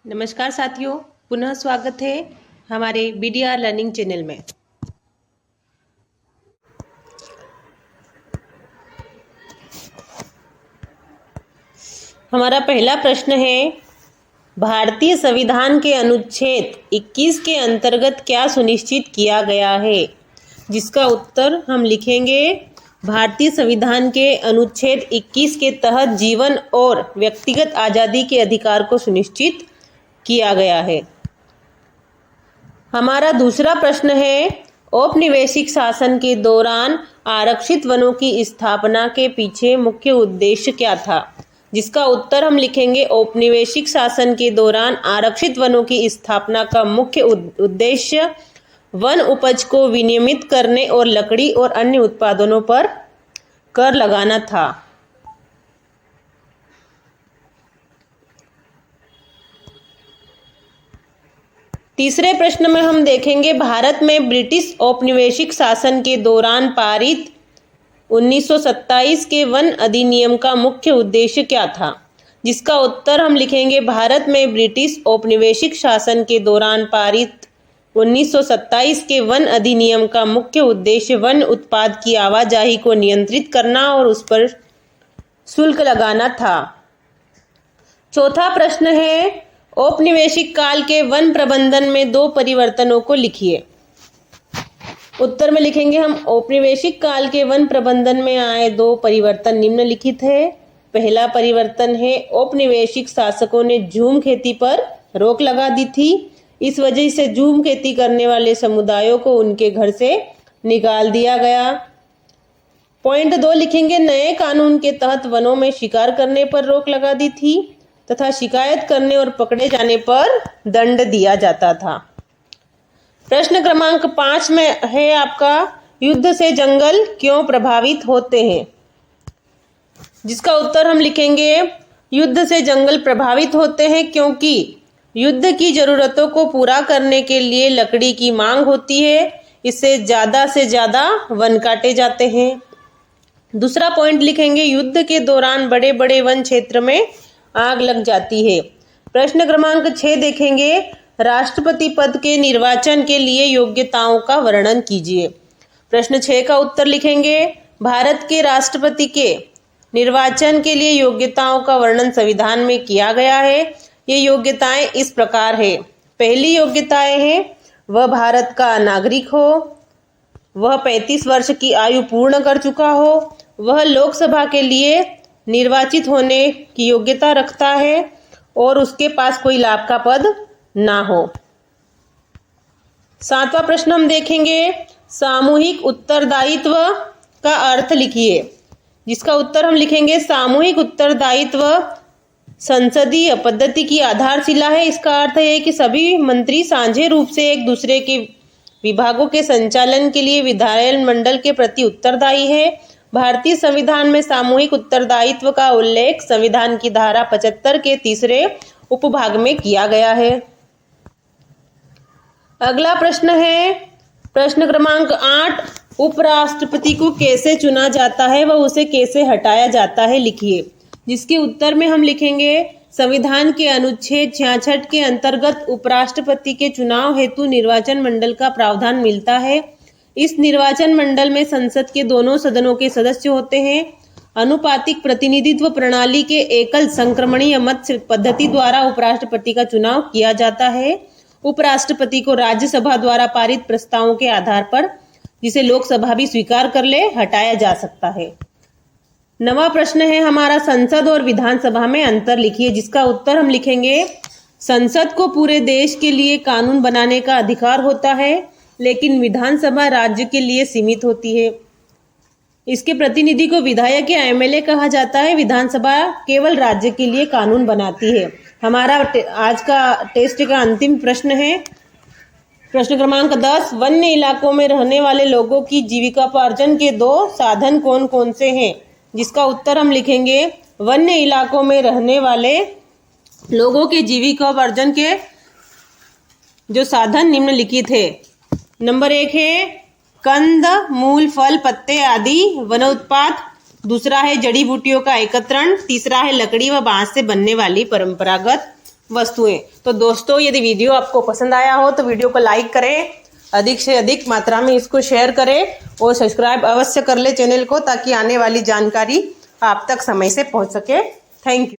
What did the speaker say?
नमस्कार साथियों, पुनः स्वागत है हमारे बीडीआर लर्निंग चैनल में। हमारा पहला प्रश्न है, भारतीय संविधान के अनुच्छेद 21 के अंतर्गत क्या सुनिश्चित किया गया है? जिसका उत्तर हम लिखेंगे, भारतीय संविधान के अनुच्छेद 21 के तहत जीवन और व्यक्तिगत आज़ादी के अधिकार को सुनिश्चित किया गया है। हमारा दूसरा प्रश्न है, औपनिवेशिक शासन के दौरान आरक्षित वनों की स्थापना के पीछे मुख्य उद्देश्य क्या था? जिसका उत्तर हम लिखेंगे, औपनिवेशिक शासन के दौरान आरक्षित वनों की स्थापना का मुख्य उद्देश्य वन उपज को विनियमित करने और लकड़ी और अन्य उत्पादनों पर कर लगाना था। तीसरे प्रश्न में हम देखेंगे, भारत में ब्रिटिश औपनिवेशिक शासन के दौरान पारित 1927 के वन अधिनियम का मुख्य उद्देश्य क्या था? जिसका उत्तर हम लिखेंगे, भारत में ब्रिटिश औपनिवेशिक शासन के दौरान पारित 1927 के वन अधिनियम का मुख्य उद्देश्य वन उत्पाद की आवाजाही को नियंत्रित करना और उस पर शुल्क लगाना था। चौथा प्रश्न है, औपनिवेशिक काल के वन प्रबंधन में दो परिवर्तनों को लिखिए। उत्तर में लिखेंगे हम, औपनिवेशिक काल के वन प्रबंधन में आए दो परिवर्तन निम्नलिखित है। पहला परिवर्तन है, औपनिवेशिक शासकों ने झूम खेती पर रोक लगा दी थी। इस वजह से झूम खेती करने वाले समुदायों को उनके घर से निकाल दिया गया। पॉइंट 2 लिखेंगे, नए कानून के तहत वनों में शिकार करने पर रोक लगा दी थी तथा शिकायत करने और पकड़े जाने पर दंड दिया जाता था। प्रश्न क्रमांक 5 में है आपका, युद्ध से जंगल क्यों प्रभावित होते हैं? जिसका उत्तर हम लिखेंगे, युद्ध से जंगल प्रभावित होते हैं क्योंकि युद्ध की जरूरतों को पूरा करने के लिए लकड़ी की मांग होती है। इससे ज़्यादा वन काटे जाते हैं। दूसरा पॉइंट लिखेंगे, युद्ध के दौरान बड़े बड़े वन क्षेत्र में आग लग जाती है। प्रश्न क्रमांक 6 देखेंगे, राष्ट्रपति पद के निर्वाचन के लिए योग्यताओं का वर्णन कीजिए। प्रश्न 6 का उत्तर लिखेंगे, भारत के राष्ट्रपति के निर्वाचन के लिए योग्यताओं का वर्णन संविधान में किया गया है। ये योग्यताएं इस प्रकार है। पहली योग्यताएं हैं, वह भारत का नागरिक हो, वह 35 वर्ष की आयु पूर्ण कर चुका हो, वह लोकसभा के लिए निर्वाचित होने की योग्यता रखता है और उसके पास कोई लाभ का पद ना हो। 7वां प्रश्न हम देखेंगे, सामूहिक उत्तरदायित्व का अर्थ लिखिए। जिसका उत्तर हम लिखेंगे, सामूहिक उत्तरदायित्व संसदीय पद्धति की आधारशिला है। इसका अर्थ है कि सभी मंत्री साझे रूप से एक दूसरे के विभागों के संचालन के लिए विधानमंडल के प्रति उत्तरदायी है। भारतीय संविधान में सामूहिक उत्तरदायित्व का उल्लेख संविधान की धारा 75 के तीसरे उपभाग में किया गया है। अगला प्रश्न है, प्रश्न क्रमांक 8, उपराष्ट्रपति को कैसे चुना जाता है व उसे कैसे हटाया जाता है, लिखिए। जिसके उत्तर में हम लिखेंगे, संविधान के अनुच्छेद 66 के अंतर्गत उपराष्ट्रपति के चुनाव हेतु निर्वाचन मंडल का प्रावधान मिलता है। इस निर्वाचन मंडल में संसद के दोनों सदनों के सदस्य होते हैं। अनुपातिक प्रतिनिधित्व प्रणाली के एकल संक्रमणीय मत पद्धति द्वारा उपराष्ट्रपति का चुनाव किया जाता है। उपराष्ट्रपति को राज्यसभा द्वारा पारित प्रस्तावों के आधार पर, जिसे लोकसभा भी स्वीकार कर ले, हटाया जा सकता है। 9वां प्रश्न है हमारा, संसद और विधानसभा में अंतर लिखिए। जिसका उत्तर हम लिखेंगे, संसद को पूरे देश के लिए कानून बनाने का अधिकार होता है, लेकिन विधानसभा राज्य के लिए सीमित होती है। इसके प्रतिनिधि को विधायक या एमएलए कहा जाता है। विधानसभा केवल राज्य के लिए कानून बनाती है। हमारा आज का टेस्ट का अंतिम प्रश्न है, प्रश्न क्रमांक 10, वन्य इलाकों में रहने वाले लोगों की जीविकोपार्जन के दो साधन कौन कौन से हैं? जिसका उत्तर हम लिखेंगे, वन्य इलाकों में रहने वाले लोगों के जीविकोपार्जन के जो साधन निम्नलिखित है। नंबर 1 है कंद, मूल, फल, पत्ते आदि वनोत्पाद। दूसरा है जड़ी बूटियों का एकत्रण। तीसरा है लकड़ी व बांस से बनने वाली परंपरागत वस्तुएं। तो दोस्तों, यदि वीडियो आपको पसंद आया हो तो वीडियो को लाइक करें, अधिक से अधिक मात्रा में इसको शेयर करें और सब्सक्राइब अवश्य कर ले चैनल को, ताकि आने वाली जानकारी आप तक समय से पहुंच सके। Thank you.